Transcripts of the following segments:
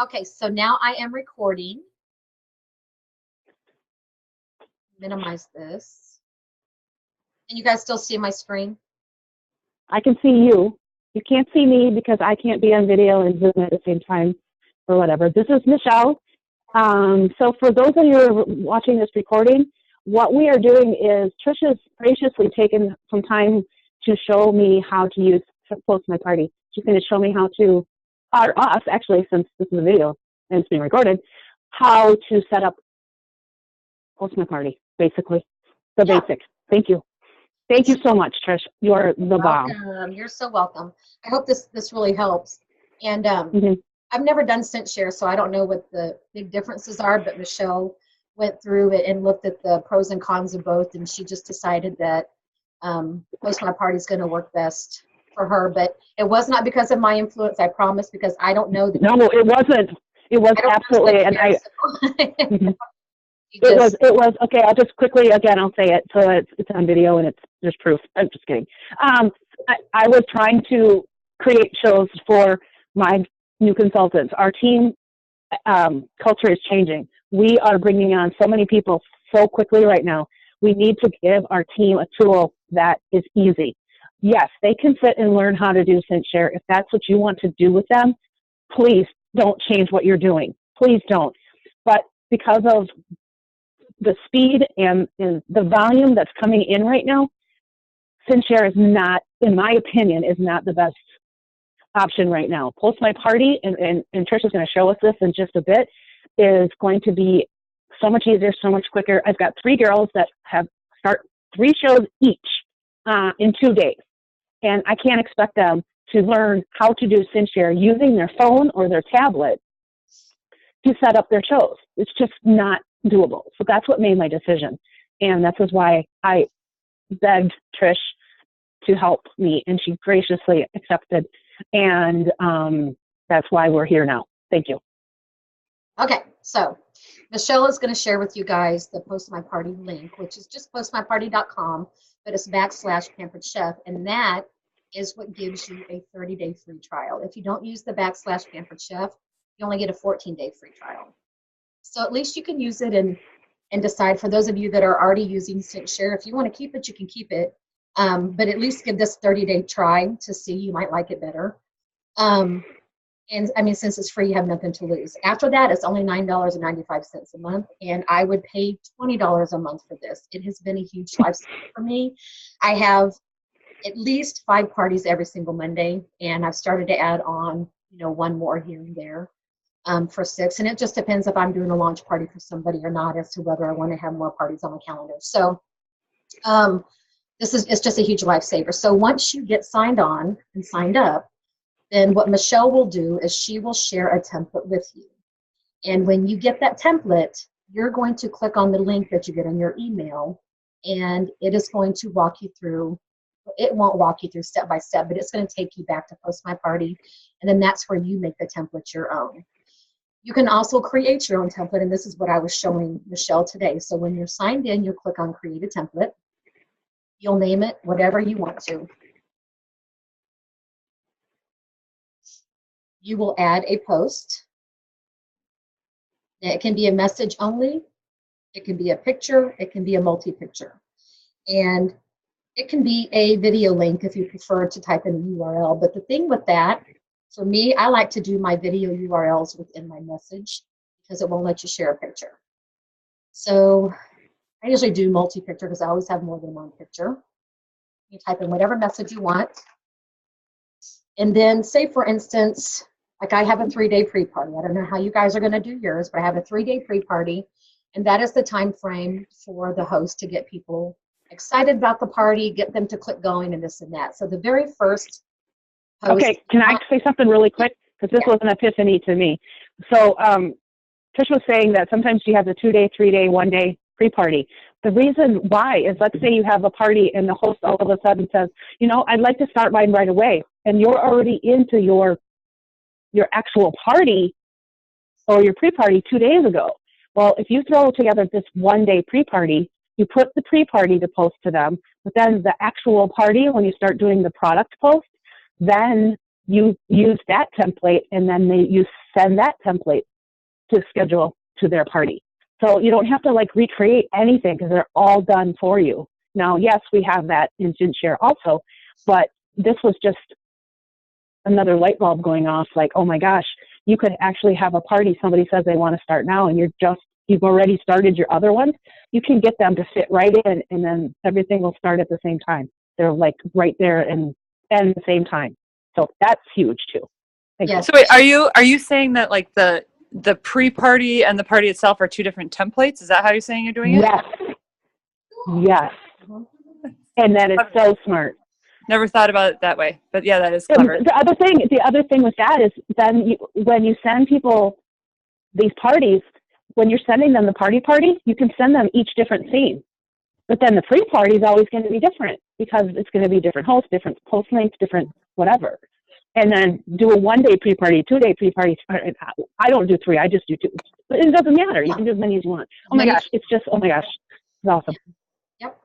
Okay, so now I am recording. Minimize this. Can you guys still see my screen? I can see you. You can't see me because I can't be on video and Zoom at the same time or whatever. This is Michelle. So for those of you who are watching this recording, what we are doing is Trisha's graciously taken some time to show me how to use Post My Party. She's going to show me how to, or us actually, since this is a video and it's being recorded, how to set up Post My Party, basically. The basics. Thank you. Thank you so much, Trish. You're the bomb. You're so welcome. I hope this really helps. And I've never done ScentShare, so I don't know what the big differences are, but Michelle went through it and looked at the pros and cons of both, and she just decided that Post My Party is going to work best for her. But it was not because of my influence, I promise, because I don't know. No, it wasn't. It was absolutely, and It was okay. I'll just quickly again. I'll say it so it's on video and there's proof. I'm just kidding. I was trying to create shows for my new consultants. Our team culture is changing. We are bringing on so many people so quickly right now. We need to give our team a tool that is easy. Yes, they can sit and learn how to do ScentShare. If that's what you want to do with them, please don't change what you're doing. Please don't. But because of the speed and the volume that's coming in right now, ScentShare is not, in my opinion, is not the best option right now. Post My Party, and Trisha's going to show us this in just a bit, is going to be so much easier, so much quicker. I've got 3 girls that have start 3 shows each in 2 days, and I can't expect them to learn how to do ScentShare using their phone or their tablet to set up their shows. It's just not doable. So that's what made my decision. And that was why I begged Trish to help me, and she graciously accepted. And that's why we're here now. Thank you. Okay, so Michelle is going to share with you guys the Post My Party link, which is just postmyparty.com, but it's /Pampered Chef, and that is what gives you a 30-day free trial. If you don't use the /Pampered Chef, you only get a 14-day free trial. So at least you can use it and decide. For those of you that are already using ScentShare, if you want to keep it, you can keep it. But at least give this 30-day try to see. You might like it better. And I mean, since it's free, you have nothing to lose. After that, it's only $9.95 a month, and I would pay $20 a month for this. It has been a huge lifesaver for me. I have at least 5 parties every single Monday, and I've started to add on, one more here and there. For 6, and it just depends if I'm doing a launch party for somebody or not as to whether I want to have more parties on my calendar. So it's just a huge lifesaver. So once you get signed on and signed up, then what Michelle will do is she will share a template with you. And when you get that template, you're going to click on the link that you get in your email, and it is going to walk you through. It won't walk you through step by step, but it's going to take you back to Post My Party, and then that's where you make the template your own. You can also create your own template, and this is what I was showing Michelle today. So when you're signed in, you'll click on Create a Template. You'll name it whatever you want to. You will add a post. It can be a message only. It can be a picture. It can be a multi-picture. And it can be a video link if you prefer to type in a URL. But the thing with that, for me, I like to do my video URLs within my message because it won't let you share a picture. So I usually do multi-picture because I always have more than one picture. You type in whatever message you want. And then say, for instance, like I have a 3-day pre-party. I don't know how you guys are going to do yours, but I have a 3-day pre-party. And that is the time frame for the host to get people excited about the party, get them to click going and this and that. So the very first Okay, can I say something really quick? Because this was an epiphany to me. So Trish was saying that sometimes she has a 2-day, 3-day, 1-day pre-party. The reason why is, let's say you have a party and the host all of a sudden says, I'd like to start mine right away. And you're already into your actual party or your pre-party 2 days ago. Well, if you throw together this 1-day pre-party, you put the pre-party to post to them, but then the actual party, when you start doing the product post, then you use that template, and then you send that template to schedule to their party. So you don't have to like recreate anything because they're all done for you. Now, yes, we have that in SynShare also, but this was just another light bulb going off like, oh my gosh, you could actually have a party. Somebody says they want to start now and you've already started your other ones. You can get them to fit right in and then everything will start at the same time. They're like right there and the same time. So that's huge too. Thank you. Yes. So wait, are you saying that like the pre-party and the party itself are two different templates? Is that how you're saying you're doing it? Yes. Yes. Mhm. And that is so smart. Never thought about it that way, but yeah, that is And clever. the other thing with that is then when you send people these parties, when you're sending them the party, you can send them each different theme. But then the pre-party is always going to be different because it's going to be different hosts, different post links, different whatever. And then do a 1-day pre-party, 2-day pre-party. I don't do 3, I just do 2. But it doesn't matter. You can do as many as you want. Oh my gosh, it's awesome. Yep.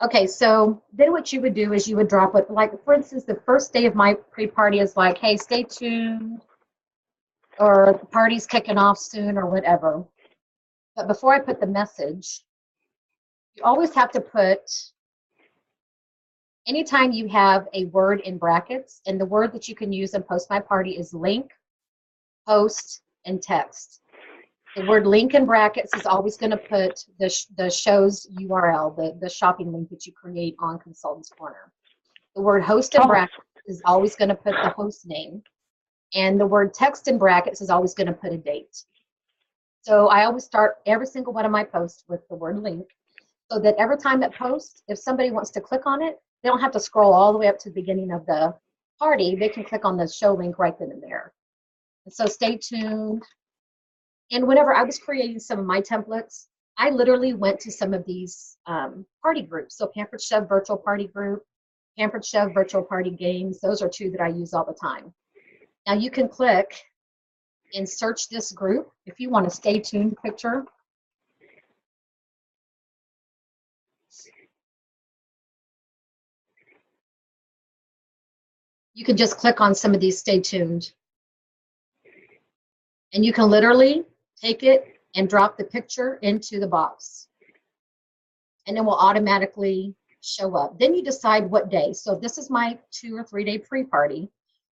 Okay, so then what you would do is you would drop it, like for instance, the first day of my pre-party is like, hey, stay tuned, or the party's kicking off soon, or whatever. But before I put the message, you always have to put, anytime you have a word in brackets, and the word that you can use in Post My Party is link, post, and text. The word link in brackets is always going to put the show's URL, the shopping link that you create on Consultants Corner. The word host in brackets is always going to put the host name. And the word text in brackets is always going to put a date. So I always start every single one of my posts with the word link, so that every time it posts, if somebody wants to click on it, they don't have to scroll all the way up to the beginning of the party. They can click on the show link right then and there. And so stay tuned. And whenever I was creating some of my templates, I literally went to some of these party groups. So Pampered Chef Virtual Party Group, Pampered Chef Virtual Party Games. Those are 2 that I use all the time. Now you can click and search this group if you want a stay tuned picture. You can just click on some of these stay tuned. And you can literally take it and drop the picture into the box. And it will automatically show up. Then you decide what day. So if this is my 2 or 3 day pre-party,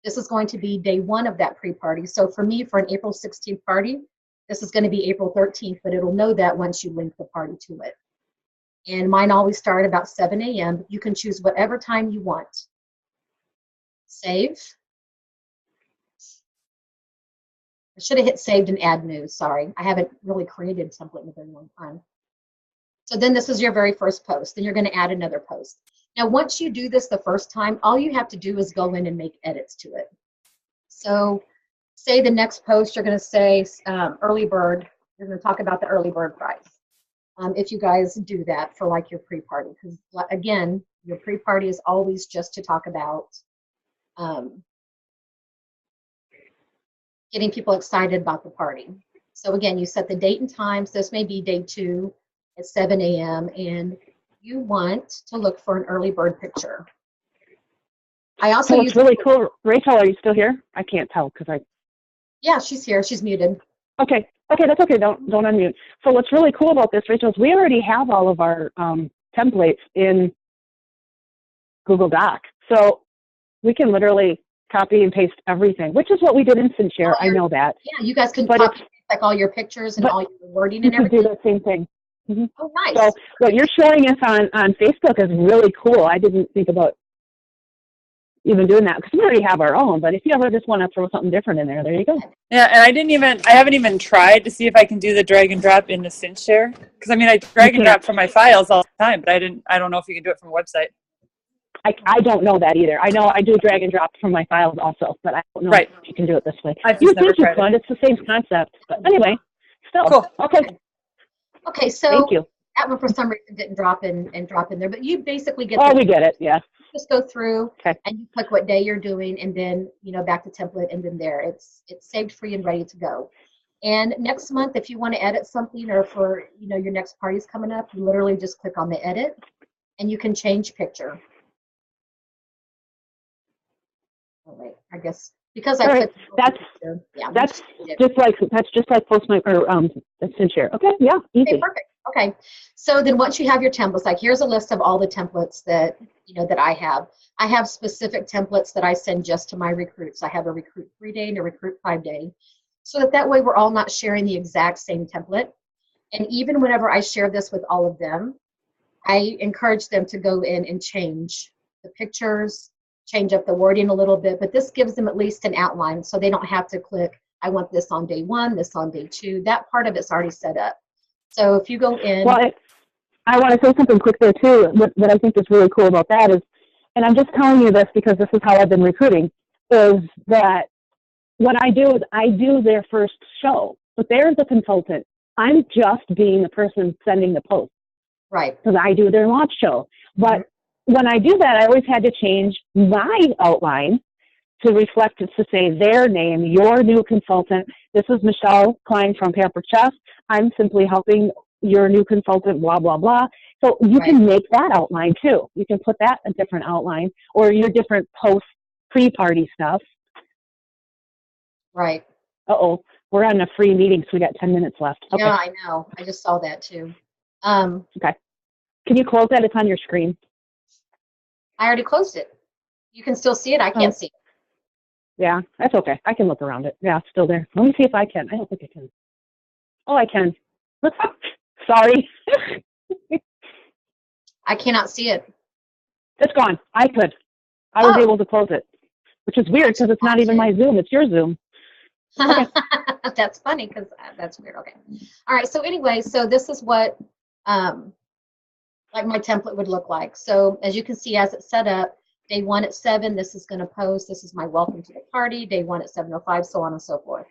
this is going to be day 1 of that pre-party. So for me, for an April 16th party, this is going to be April 13th, but it'll know that once you link the party to it. And mine always start about 7 a.m. You can choose whatever time you want. Save. I should have hit saved and add new, sorry. I haven't really created a template in a very long time. So then this is your very first post. Then you're going to add another post. Now, once you do this the first time, all you have to do is go in and make edits to it. So say the next post, you're going to say early bird. You're going to talk about the early bird price. If you guys do that for like your pre-party, because again, your pre-party is always just to talk about getting people excited about the party. So again, you set the date and time. So this may be day 2 at 7 a.m. and you want to look for an early bird picture. I also use really cool. Rachel, are you still here? I can't tell because I. Yeah, she's here. She's muted. Okay, that's okay. Don't unmute. So what's really cool about this, Rachel, is we already have all of our templates in Google Doc. So we can literally copy and paste everything, which is what we did in SynShare. I know that. Yeah, you guys can but copy like all your pictures and all your wording and everything. You can do the same thing. Mm-hmm. Oh, nice. So what you're showing us on Facebook is really cool. I didn't think about even doing that because we already have our own. But if you ever just want to throw something different in there, there you go. Yeah, and I haven't even tried to see if I can do the drag and drop into SynShare. Because I mean, I drag and drop from my files all the time, but I don't know if you can do it from a website. I don't know that either. I know I do drag and drop from my files also, but I don't know if you can do it this way. I've just never tried it. It's the same concept. But anyway, still. Cool. Okay, so thank you. That one for some reason didn't drop in there, but you basically get we get it, yeah. Just go through and you click what day you're doing and then, back to template and then there. It's saved for you and ready to go. And next month, if you want to edit something or for, your next party's coming up, you literally just click on the edit and you can change picture. Oh, wait, I guess Because All I right, put that's yeah, we that's changed it. just like post my or share. Okay, yeah, Okay, easy. perfect. Okay. So then once you have your templates, like here's a list of all the templates that, that I have. I have specific templates that I send just to my recruits. I have a recruit 3-day and a recruit 5-day. So that way we're all not sharing the exact same template. And even whenever I share this with all of them, I encourage them to go in and change the pictures, change up the wording a little bit, but this gives them at least an outline so they don't have to click, I want this on day 1, this on day 2. That part of it's already set up. So if you go in. Well, I want to say something quick there too. What I think is really cool about that is, and I'm just telling you this because this is how I've been recruiting, is that what I do is I do their first show, but they're the consultant. I'm just being the person sending the post. Right. Because I do their launch show. But when I do that, I always had to change my outline to reflect it to say their name, your new consultant. This is Michelle Klein from Pampered Chef. I'm simply helping your new consultant, blah, blah, blah. So you can make that outline too. You can put that a different outline or your different post pre-party stuff. Right. Uh-oh, we're on a free meeting, so we got 10 minutes left. Okay. Yeah, I know. I just saw that too. Okay. Can you close that? It's on your screen. I already closed it. You can still see it. I can't see it. Yeah, that's okay. I can look around it. Yeah, it's still there. Let me see if I can. I don't think I can. Oh, I can. Sorry. I cannot see it. It's gone. I could. I was able to close it, which is weird because it's not even my Zoom. It's your Zoom. Okay. That's funny because that's weird. Okay. All right. So anyway, so this is what like my template would look like. So as you can see, as it's set up, day 1 at 7, this is going to post. This is my welcome to the party. Day 1 at 7:05, so on and so forth.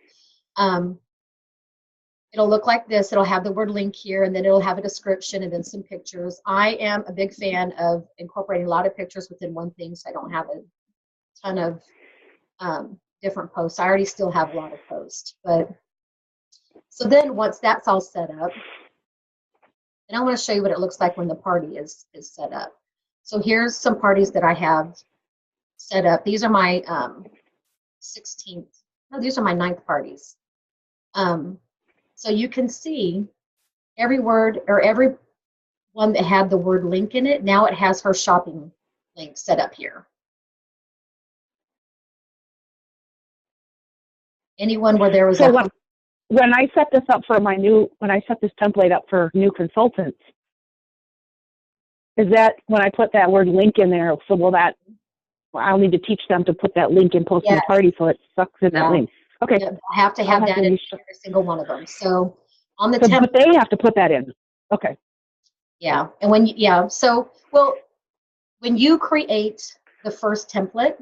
It'll look like this. It'll have the word link here, and then it'll have a description and then some pictures. I am a big fan of incorporating a lot of pictures within one thing, so I don't have a ton of different posts. I already still have a lot of posts. But so then once that's all set up, and I want to show you what it looks like when the party is set up. So here's some parties that I have set up. These are my 16th. No, these are my 9th parties. So you can see every word or every one that had the word link in it. Now it has her shopping link set up here. Anyone where there was so when I set this up for when I set this template up for new consultants, is that when I put that word link in there? So I'll need to teach them to put that link in Post My Party so it sucks in that link. Okay. Yeah, I have to have that in every single one of them. So on the template, but they have to put that in. Okay. Yeah, and when when you create the first template,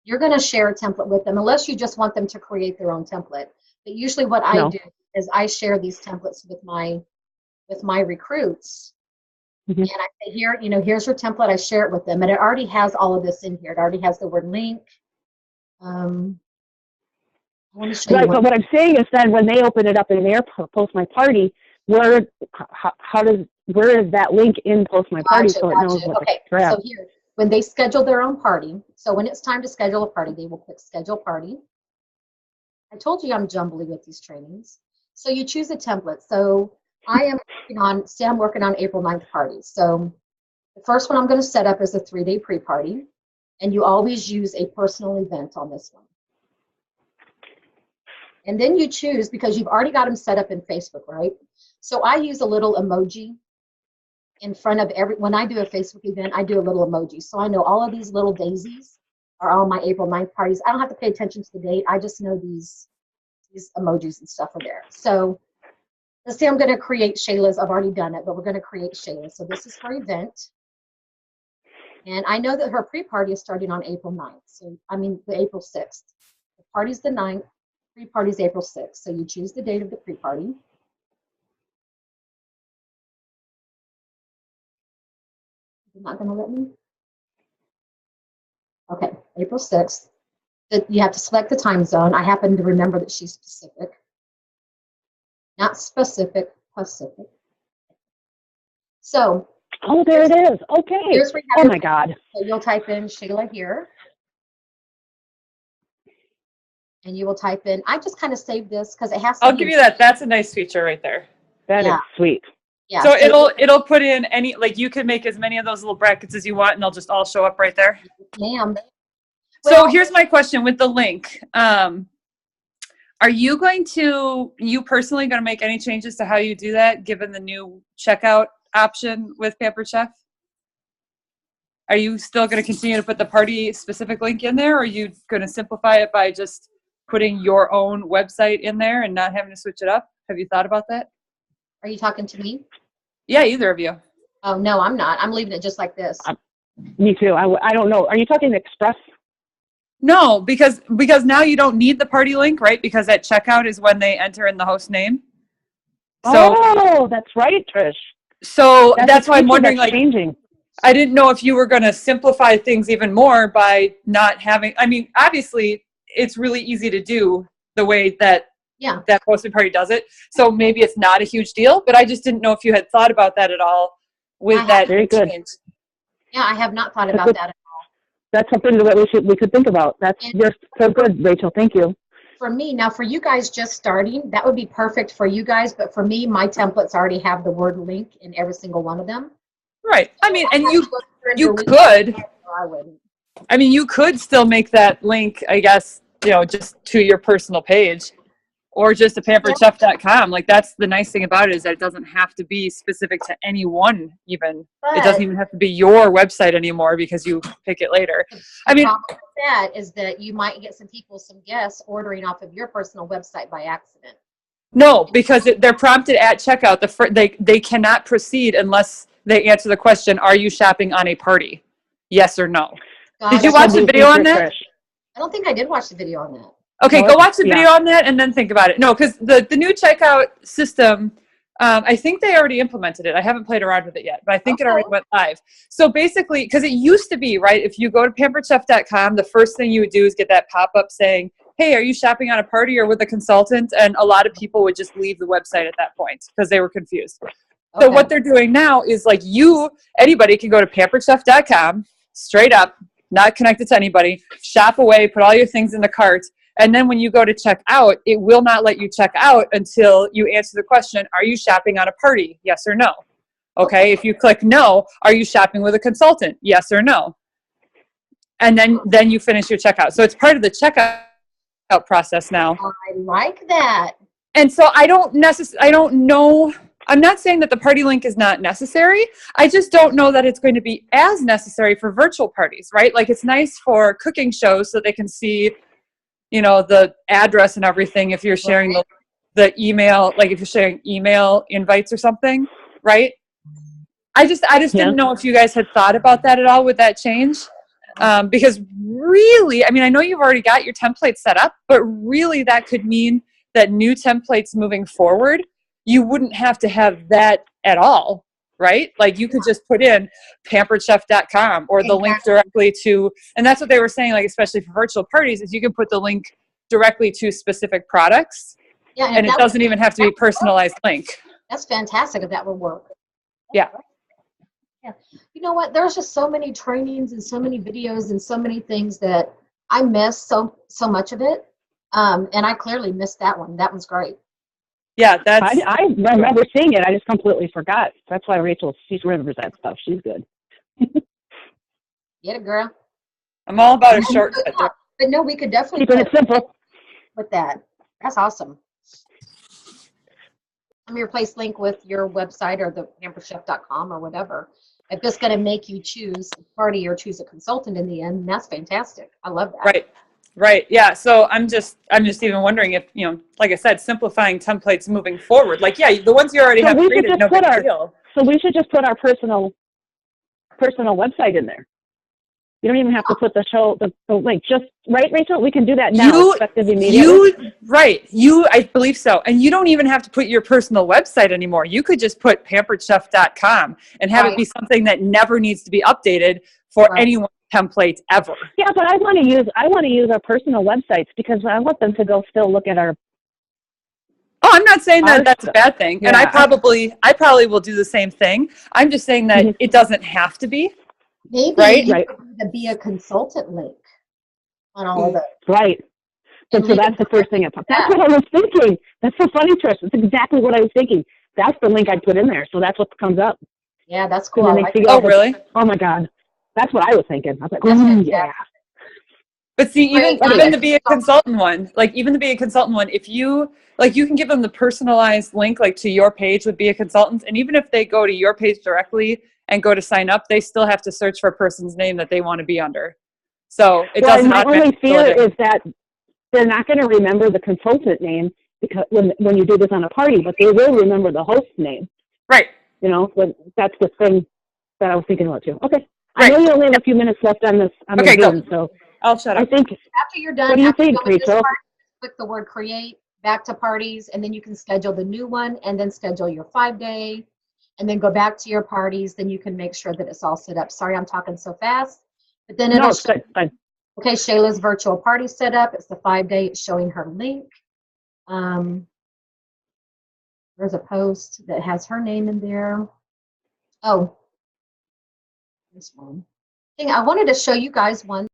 you're going to share a template with them, unless you just want them to create their own template. But usually, what I do is I share these templates with my recruits, and I say, here's your template. I share it with them, and it already has all of this in here. It already has the word link. I want to show you but what I'm saying is then when they open it up in their Post My Party, where is that link in Post My Party so it knows what to grab? So here, when they schedule their own party, so when it's time to schedule a party, they will click Schedule Party. I told you I'm jumbly with these trainings. So you choose a template. So I'm working on April 9th parties. So the first one I'm going to set up is a 3-day pre-party, and you always use a personal event on this one. And then you choose, because you've already got them set up in Facebook, right? So I use a little emoji in front of when I do a Facebook event, I do a little emoji. So I know all of these little daisies are all my April 9th parties. I don't have to pay attention to the date. I just know these emojis and stuff are there. So let's say I'm going to create Shayla's. I've already done it, but we're going to create Shayla. So this is her event. And I know that her pre-party is starting on April 9th. So, the April 6th. The party's the 9th. Pre-party's April 6th. So you choose the date of the pre-party. Is it not going to let me? Okay, April 6th. You have to select the time zone. I happen to remember that she's Pacific. Not specific, Pacific. So. Oh, there it is. Okay. Oh, my God. So you'll type in Shayla here. and you will type in, I just kind of saved this because it has to I'll be give you that. That's a nice feature right there. That is Yeah. sweet. Yeah, So it'll put in any, like you can make as many of those little brackets as you want and they'll just all show up right there. ma'am. So Well- here's my question with the link. Are you personally going to make any changes to how you do that given the new checkout option with Pampered Chef? Are you still going to continue to put the party specific link in there, or are you going to simplify it by just putting your own website in there and not having to switch it up? Have you thought about that? Are you talking to me? Yeah, either of you. Oh, no, I'm not. I'm leaving it just like this. Me too. I don't know. Are you talking Express? No, because now you don't need the party link, right? Because at checkout is when they enter in the host name. So, Oh, that's right, Trish. so that's a why I'm feature wondering, that's like, changing. I didn't know if you were going to simplify things even more by not having, I mean, obviously it's really easy to do the way that Yeah. that Postman Party does it. So maybe it's not a huge deal, but I just didn't know if you had thought about that at all with I that Very good. change. Yeah, I have not thought That's about good. that. That's something that we could think about. You're so good, Rachel. Thank you. For me, now for you guys just starting, that would be perfect for you guys, but for me, my templates already have the word link in every single one of them. Right. I mean, and you Delete could, it, or I wouldn't. I mean, you could still make that link, I guess, just to your personal page or just to pamperedchef.com. Like, that's the nice thing about it, is that it doesn't have to be specific to anyone even. It doesn't even have to be your website anymore because you pick it later. I mean, The problem with that is that you might get some guests ordering off of your personal website by accident. no, because they're prompted at checkout. They cannot proceed unless they answer the question, are you shopping on a party? Yes or no. Did you Gosh, watch the video on that? Trish. I don't think I did watch the video on that. Okay, No, go watch the yeah. video on that and then think about it. No, because the new checkout system, I think they already implemented it. I haven't played around with it yet, but I think it already went live. So basically, because it used to be, right, if you go to pamperedchef.com, the first thing you would do is get that pop-up saying, hey, are you shopping on a party or with a consultant? And a lot of people would just leave the website at that point because they were confused. So Okay. what they're doing now is, like, anybody can go to pamperedchef.com, straight up, not connected to anybody, shop away, put all your things in the cart, and then when you go to check out, it will not let you check out until you answer the question, are you shopping on a party? Yes or no? Okay, if you click no, are you shopping with a consultant? Yes or no? And then you finish your checkout. So it's part of the checkout process now. I like that. And so I don't know. I'm not saying that the party link is not necessary. I just don't know that it's going to be as necessary for virtual parties, right? Like, it's nice for cooking shows so they can see, the address and everything if you're sharing the email, like if you're sharing email invites or something, right? I just didn't know if you guys had thought about that at all with that change. Because really, I mean, I know you've already got your template set up, but really that could mean that new templates moving forward, you wouldn't have to have that at all, right? Like, you could just put in pamperedchef.com or the link directly to, and that's what they were saying, like, especially for virtual parties, is you can put the link directly to specific products, Yeah, and it doesn't even have to be a personalized link. That's fantastic if that would work. Yeah. Yeah. You know what? There's just so many trainings and so many videos and so many things that I missed so much of it. And I clearly missed that one. That one's great. Yeah, that's. I remember seeing it. I just completely forgot. That's why she remembers that stuff. She's good. Get it, girl. I'm all about a shortcut. But no, we could definitely Keeping it simple. with that. That's awesome. I'm your replace link with your website or the pamperedchef.com or whatever. If it's going to make you choose a party or choose a consultant in the end, that's fantastic. I love that. Right. Yeah. So I'm just even wondering if, like I said, simplifying templates moving forward. Like, yeah, the ones you already have created, no big deal. So we should just put our personal website in there. You don't even have to put the link. Just right, Rachel? We can do that now. Effective immediately. I believe so. And you don't even have to put your personal website anymore. You could just put pamperedchef.com and have it be something that never needs to be updated for anyone's template ever. Yeah, but I want to use our personal websites because I want them to go still look at our. Oh, I'm not saying that that's a bad thing. Yeah. And I probably will do the same thing. I'm just saying that it doesn't have to be. Maybe you could be a consultant link on all of it. Right. And so that's the first thing I put. That's what I was thinking. That's so funny, Trish. That's exactly what I was thinking. That's the link I'd put in there. So that's what comes up. Yeah, that's cool. And then I they like see that. all Oh, the- really? Oh my God. That's what I was thinking. I was like, That's oh, fantastic. yeah. But see, even Great. even to be a consultant one, like even to be a consultant one, if you like, you can give them the personalized link, like to your page would be a consultant, and even if they go to your page directly and go to sign up, they still have to search for a person's name that they want to be under. So it Well, doesn't. my only automatically fear fill it in. is that they're not going to remember the consultant name because when you do this on a party, but they will remember the host name. Right. You know, but that's the thing that I was thinking about too. Okay. I know Right. you only have a few minutes left on this. Okay, go. Zoom, so I'll shut I up. think, After you're done, what do you after you're think, done with this Rachel? part, click the word create, back to parties, and then you can schedule the new one and then schedule your 5-day and then go back to your parties. Then you can make sure that it's all set up. Sorry, I'm talking so fast, but then No, it'll it's show, good. Fine. okay, Shayla's virtual party set up. It's the 5-day. It's showing her link. There's a post that has her name in there. Oh, this one. I wanted to show you guys one